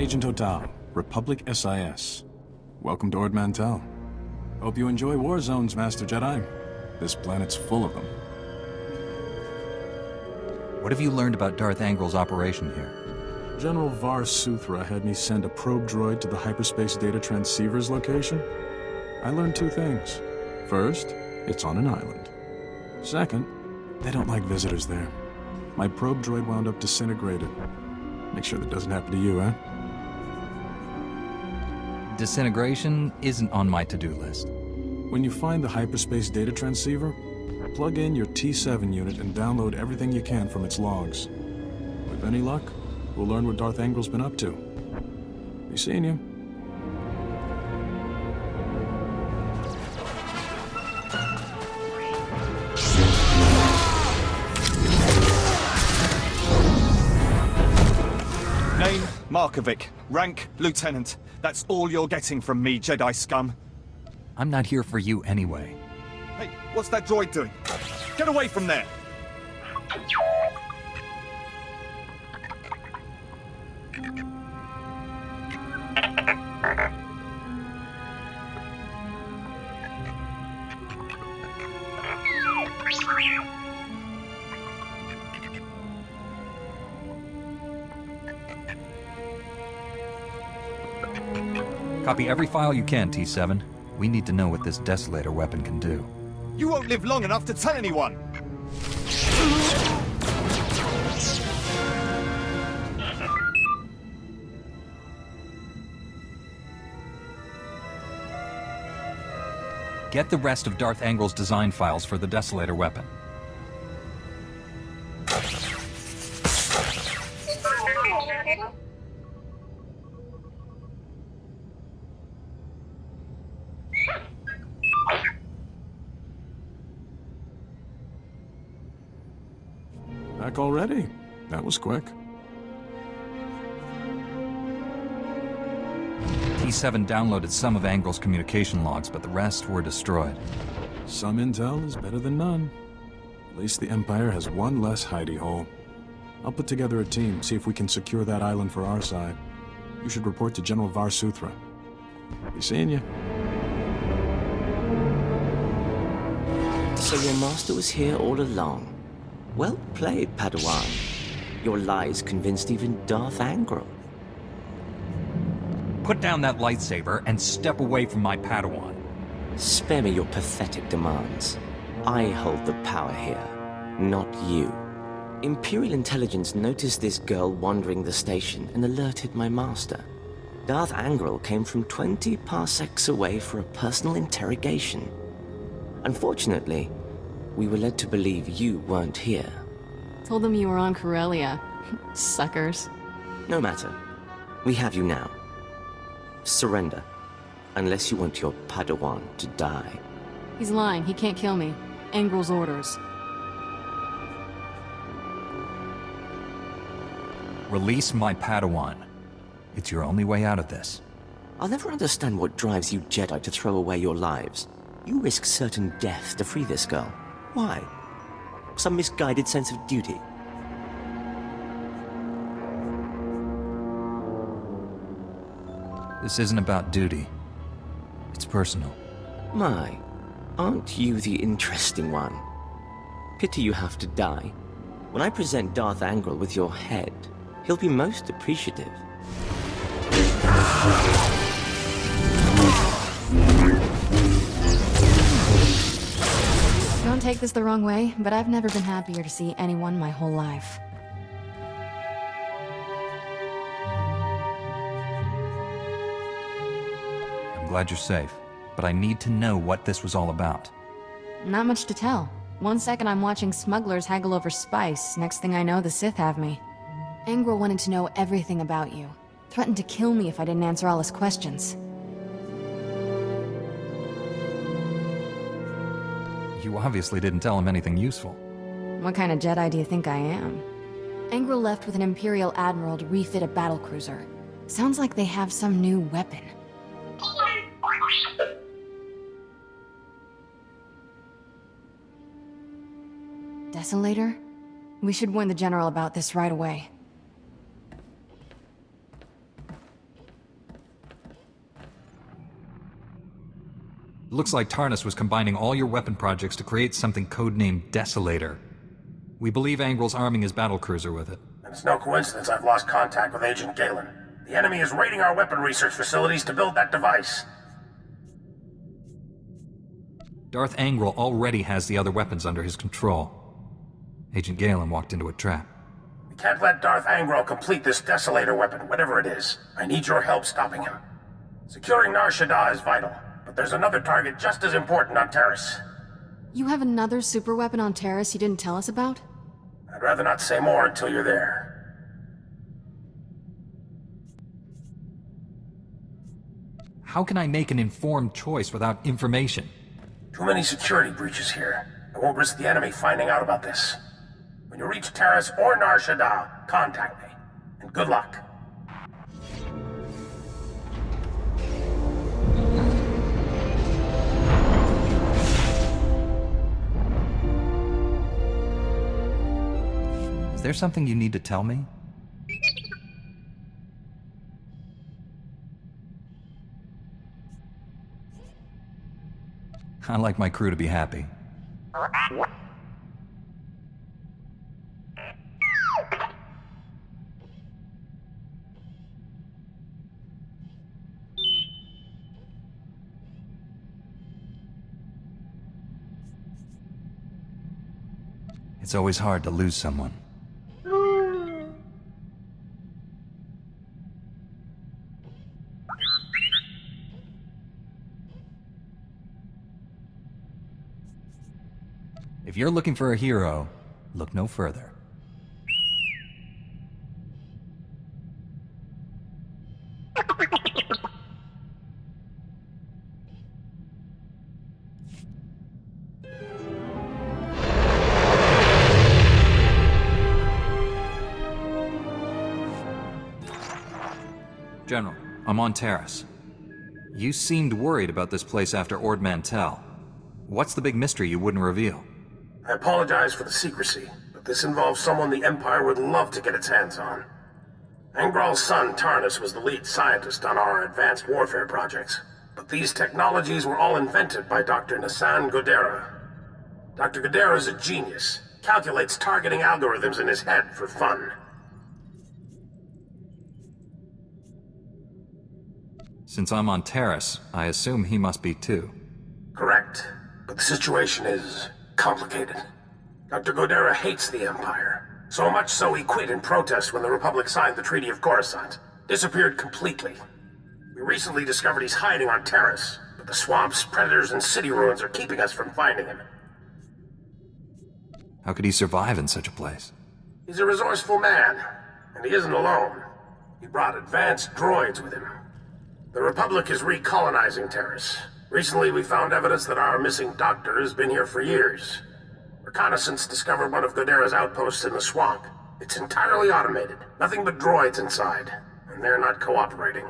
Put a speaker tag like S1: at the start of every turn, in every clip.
S1: Agent Total, Republic SIS. Welcome to Ord Mantell. Hope you enjoy war zones, Master Jedi. This planet's full of them.
S2: What have you learned about Darth Angrel's operation here?
S1: General Var Suthra had me send a probe droid to the hyperspace data transceiver's location. I learned two things. First, it's on an island. Second, they don't like visitors there. My probe droid wound up disintegrated. Make sure that doesn't happen to you, eh?
S2: Disintegration isn't on my to-do list.
S1: When you find the hyperspace data transceiver, plug in your T7 unit and download everything you can from its logs. With any luck, we'll learn what Darth Angrel's been up to. Be seeing you.
S3: Name, Markovic. Rank, Lieutenant. That's all you're getting from me, Jedi scum.
S2: I'm not here for you anyway.
S3: Hey, what's that droid doing? Get away from there!
S2: Copy every file you can, T7. We need to know what this Desolator weapon can do.
S3: You won't live long enough to tell anyone!
S2: Get the rest of Darth Angrel's design files for the Desolator weapon.
S1: Back already? That was quick.
S2: T7 downloaded some of Angrel's communication logs, but the rest were destroyed.
S1: Some intel is better than none. At least the Empire has one less hidey hole. I'll put together a team, see if we can secure that island for our side. You should report to General Var Suthra. Be seeing you.
S4: So your master was here all along. Well played, Padawan. Your lies convinced even Darth Angrel.
S2: Put down that lightsaber and step away from my Padawan.
S4: Spare me your pathetic demands. I hold the power here, not you. Imperial intelligence noticed this girl wandering the station and alerted my master. Darth Angrel came from 20 parsecs away for a personal interrogation. Unfortunately, we were led to believe you weren't here.
S5: Told them you were on Corellia. Suckers.
S4: No matter. We have you now. Surrender. Unless you want your Padawan to die.
S5: He's lying. He can't kill me. Angrel's orders.
S2: Release my Padawan. It's your only way out of this.
S4: I'll never understand what drives you Jedi to throw away your lives. You risk certain death to free this girl. Why? Some misguided sense of duty?
S2: This isn't about duty. It's personal.
S4: My, aren't you the interesting one? Pity you have to die. When I present Darth Angrel with your head, he'll be most appreciative.
S5: Don't take this the wrong way, but I've never been happier to see anyone my whole life.
S2: I'm glad you're safe, but I need to know what this was all about.
S5: Not much to tell. One second I'm watching smugglers haggle over spice, next thing I know the Sith have me. Angrel wanted to know everything about you. Threatened to kill me if I didn't answer all his questions.
S2: You obviously didn't tell him anything useful.
S5: What kind of Jedi do you think I am? Angrel left with an Imperial Admiral to refit a battlecruiser. Sounds like they have some new weapon. Desolator? We should warn the General about this right away.
S2: Looks like Tarnus was combining all your weapon projects to create something codenamed Desolator. We believe Angrel's arming his battlecruiser with it.
S6: And it's no coincidence I've lost contact with Agent Galen. The enemy is raiding our weapon research facilities to build that device.
S2: Darth Angrel already has the other weapons under his control. Agent Galen walked into a trap.
S6: We can't let Darth Angrel complete this Desolator weapon, whatever it is. I need your help stopping him. Securing Nar Shaddaa is vital, but there's another target just as important on Terrace.
S5: You have another superweapon on Terrace you didn't tell us about?
S6: I'd rather not say more until you're there.
S2: How can I make an informed choice without information?
S6: Too many security breaches here. I won't risk the enemy finding out about this. When you reach Terrace or Nar Shaddaa, contact me. And good luck.
S2: Is there something you need to tell me? I like my crew to be happy. It's always hard to lose someone. If you're looking for a hero, look no further. General, I'm on Terrace. You seemed worried about this place after Ord Mantell. What's the big mystery you wouldn't reveal?
S6: I apologize for the secrecy, but this involves someone the Empire would love to get its hands on. Angral's son, Tarnus, was the lead scientist on our advanced warfare projects. But these technologies were all invented by Dr. Nassan Godera. Dr. Godera is a genius. Calculates targeting algorithms in his head for fun.
S2: Since I'm on Terrace, I assume he must be too.
S6: Correct. But the situation is complicated. Dr. Godera hates the Empire. So much so he quit in protest when the Republic signed the Treaty of Coruscant. Disappeared completely. We recently discovered he's hiding on Terrace, but the swamps, predators, and city ruins are keeping us from finding him.
S2: How could he survive in such a place?
S6: He's a resourceful man, and he isn't alone. He brought advanced droids with him. The Republic is recolonizing Terrace. Recently, we found evidence that our missing doctor has been here for years. Reconnaissance discovered one of Godera's outposts in the swamp. It's entirely automated. Nothing but droids inside. And they're not cooperating.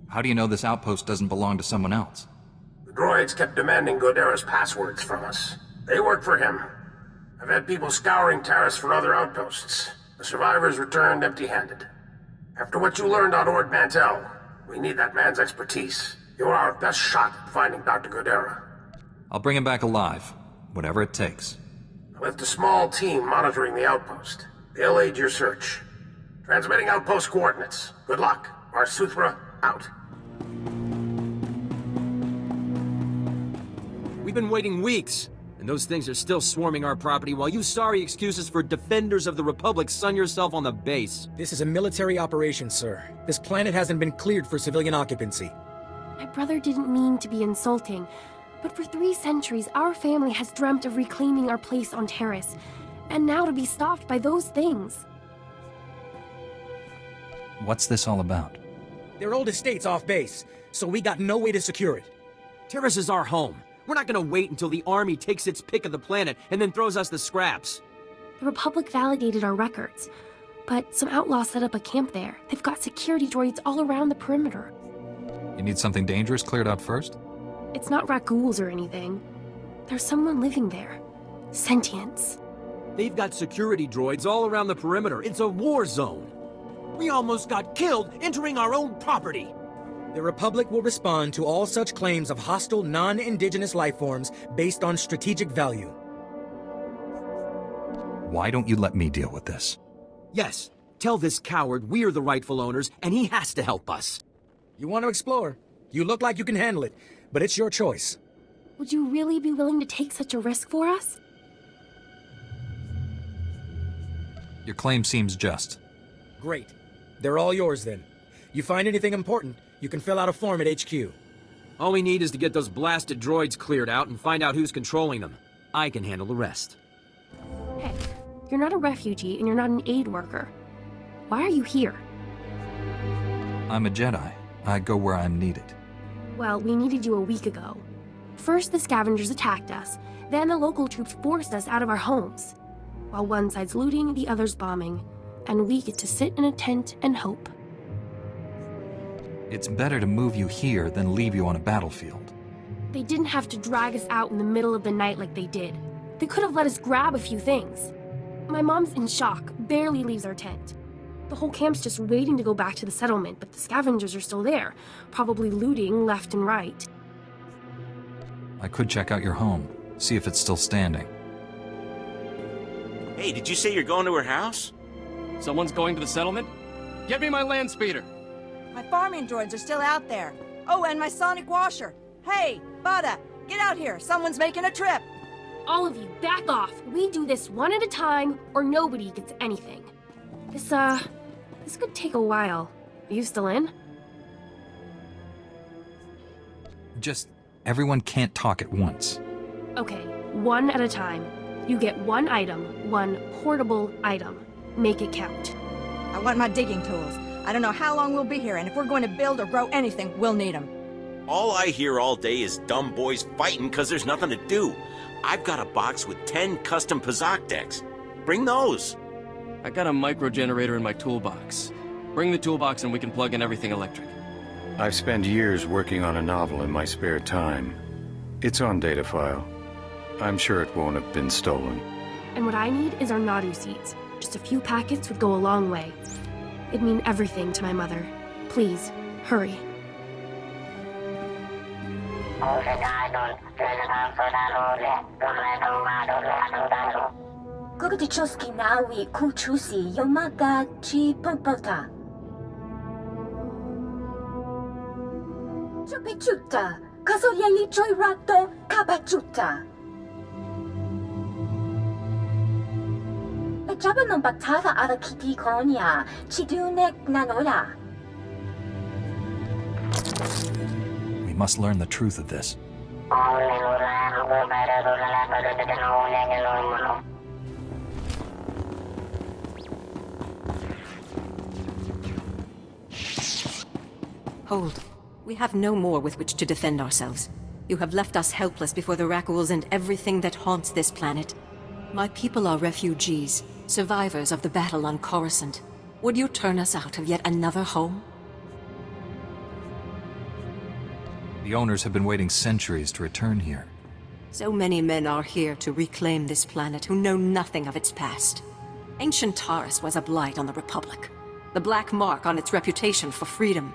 S2: How do you know this outpost doesn't belong to someone else?
S6: The droids kept demanding Godera's passwords from us. They work for him. I've had people scouring Terrace for other outposts. The survivors returned empty-handed. After what you learned on Ord Mantell, we need that man's expertise. You're our best shot at finding Dr. Godera.
S2: I'll bring him back alive, whatever it takes.
S6: I left a small team monitoring the outpost. They'll aid your search. Transmitting outpost coordinates. Good luck. SWTOR, out.
S7: We've been waiting weeks, and those things are still swarming our property while you sorry excuses for defenders of the Republic sun yourself on the base.
S8: This is a military operation, sir. This planet hasn't been cleared for civilian occupancy.
S9: My brother didn't mean to be insulting, but for 3 centuries, our family has dreamt of reclaiming our place on Terrace, and now to be stopped by those things.
S2: What's this all about?
S8: Their old estate's off base, so we got no way to secure it.
S7: Terrace is our home. We're not gonna wait until the army takes its pick of the planet and then throws us the scraps.
S9: The Republic validated our records, but some outlaws set up a camp there. They've got security droids all around the perimeter.
S2: You need something dangerous cleared out first?
S9: It's not rat-ghouls or anything. There's someone living there. Sentience.
S7: They've got security droids all around the perimeter. It's a war zone. We almost got killed entering our own property.
S8: The Republic will respond to all such claims of hostile, non-indigenous life forms based on strategic value.
S2: Why don't you let me deal with this?
S7: Yes, tell this coward we're the rightful owners, and he has to help us.
S8: You want to explore? You look like you can handle it, but it's your choice.
S9: Would you really be willing to take such a risk for us?
S2: Your claim seems just.
S8: Great. They're all yours then. You find anything important, you can fill out a form at HQ.
S7: All we need is to get those blasted droids cleared out and find out who's controlling them. I can handle the rest.
S9: Hey, you're not a refugee and you're not an aid worker. Why are you here?
S2: I'm a Jedi. I go where I'm needed.
S9: Well, we needed you a week ago. First, the scavengers attacked us. Then the local troops forced us out of our homes. While one side's looting, the other's bombing. And we get to sit in a tent and hope.
S2: It's better to move you here than leave you on a battlefield.
S9: They didn't have to drag us out in the middle of the night like they did. They could have let us grab a few things. My mom's in shock, barely leaves our tent. The whole camp's just waiting to go back to the settlement, but the scavengers are still there, probably looting left and right.
S2: I could check out your home, see if it's still standing.
S10: Hey, did you say you're going to her house?
S11: Someone's going to the settlement? Get me my land speeder!
S12: My farming droids are still out there. Oh, and my sonic washer. Hey, Bada, get out here. Someone's making a trip.
S9: All of you, back off. We do this one at a time, or nobody gets anything. This could take a while. Are you still in?
S2: Just, everyone can't talk at once.
S9: Okay, one at a time. You get one item, one portable item. Make it count.
S12: I want my digging tools. I don't know how long we'll be here, and if we're going to build or grow anything, we'll need them.
S10: All I hear all day is dumb boys fighting because there's nothing to do. I've got a box with 10 custom Pazak decks. Bring those.
S11: I got a micro generator in my toolbox. Bring the toolbox and we can plug in everything electric.
S13: I've spent years working on a novel in my spare time. It's on data file. I'm sure it won't have been stolen.
S9: And what I need is our Nadu seeds. Just a few packets would go a long way. It'd mean everything to my mother. Please, hurry.
S14: Gugdichuski nawi kuchusi yomaga chi pompota. Chupichuta, kasoyeli choirato kabachuta. Ejaba non batava ala kiti konya, chidunek nanola.
S2: We must learn the truth of this.
S15: Hold. We have no more with which to defend ourselves. You have left us helpless before the Rakuls and everything that haunts this planet. My people are refugees, survivors of the battle on Coruscant. Would you turn us out of yet another home?
S2: The owners have been waiting centuries to return here.
S15: So many men are here to reclaim this planet who know nothing of its past. Ancient Taurus was a blight on the Republic. The black mark on its reputation for freedom.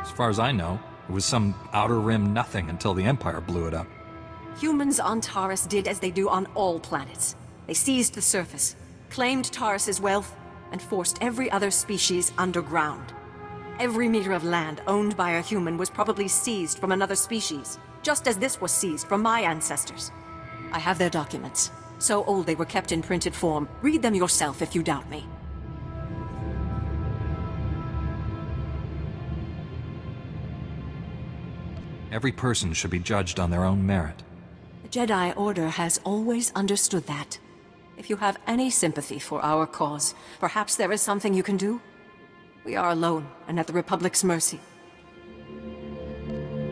S2: As far as I know, it was some outer rim nothing until the Empire blew it up.
S15: Humans on Taurus did as they do on all planets. They seized the surface, claimed Taurus's wealth, and forced every other species underground. Every meter of land owned by a human was probably seized from another species, just as this was seized from my ancestors. I have their documents. So old they were kept in printed form. Read them yourself if you doubt me.
S2: Every person should be judged on their own merit.
S15: The Jedi Order has always understood that. If you have any sympathy for our cause, perhaps there is something you can do? We are alone and at the Republic's mercy.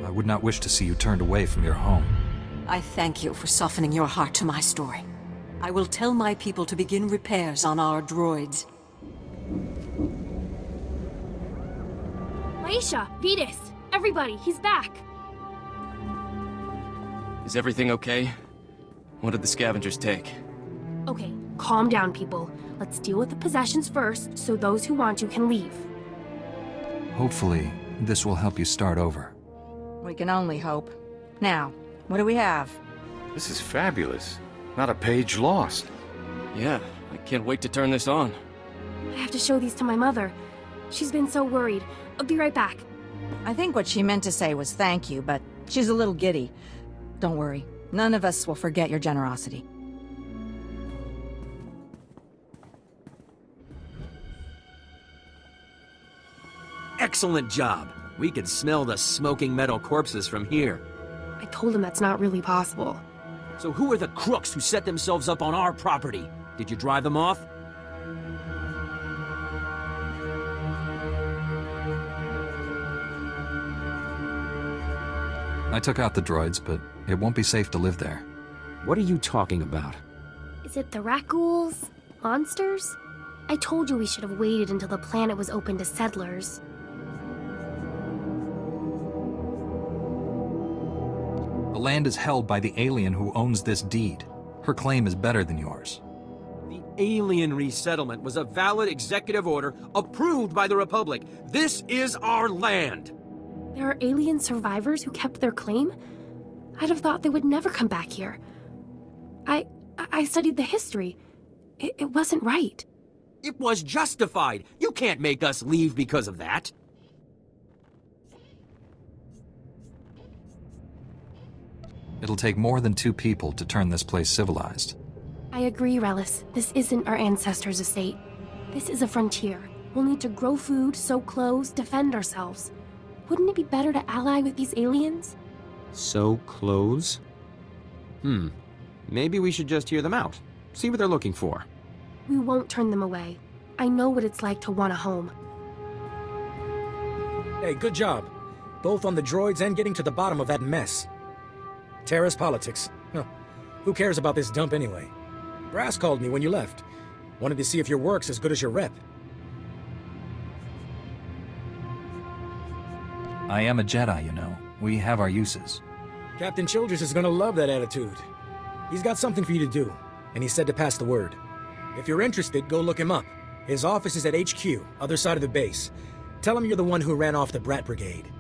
S2: I would not wish to see you turned away from your home.
S15: I thank you for softening your heart to my story. I will tell my people to begin repairs on our droids.
S9: Laisha, Vetus, everybody, he's back.
S11: Is everything okay? What did the scavengers take?
S9: Okay, calm down, people. Let's deal with the possessions first, so those who want to can leave.
S2: Hopefully, this will help you start over.
S12: We can only hope. Now, what do we have?
S13: This is fabulous. Not a page lost.
S11: Yeah, I can't wait to turn this on.
S9: I have to show these to my mother. She's been so worried. I'll be right back.
S12: I think what she meant to say was thank you, but she's a little giddy. Don't worry. None of us will forget your generosity.
S7: Excellent job. We can smell the smoking metal corpses from here.
S9: I told him that's not really possible.
S7: So who are the crooks who set themselves up on our property? Did you drive them off?
S2: I took out the droids, but it won't be safe to live there.
S7: What are you talking about?
S9: Is it the rat-ghouls? Monsters? I told you we should have waited until the planet was open to settlers.
S2: The land is held by the alien who owns this deed. Her claim is better than yours.
S7: The alien resettlement was a valid executive order approved by the Republic. This is our land!
S9: There are alien survivors who kept their claim? I'd have thought they would never come back here. I studied the history. It wasn't right.
S7: It was justified. You can't make us leave because of that.
S2: It'll take more than 2 people to turn this place civilized.
S9: I agree, Relis. This isn't our ancestors' estate. This is a frontier. We'll need to grow food, sew clothes, defend ourselves. Wouldn't it be better to ally with these aliens?
S7: Sew clothes? Maybe we should just hear them out. See what they're looking for.
S9: We won't turn them away. I know what it's like to want a home.
S8: Hey, good job. Both on the droids and getting to the bottom of that mess. Terrace politics. Huh. Who cares about this dump anyway? Brass called me when you left. Wanted to see if your work's as good as your rep.
S2: I am a Jedi, you know. We have our uses.
S8: Captain Childress is gonna love that attitude. He's got something for you to do, and he said to pass the word. If you're interested, go look him up. His office is at HQ, other side of the base. Tell him you're the one who ran off the Brat Brigade.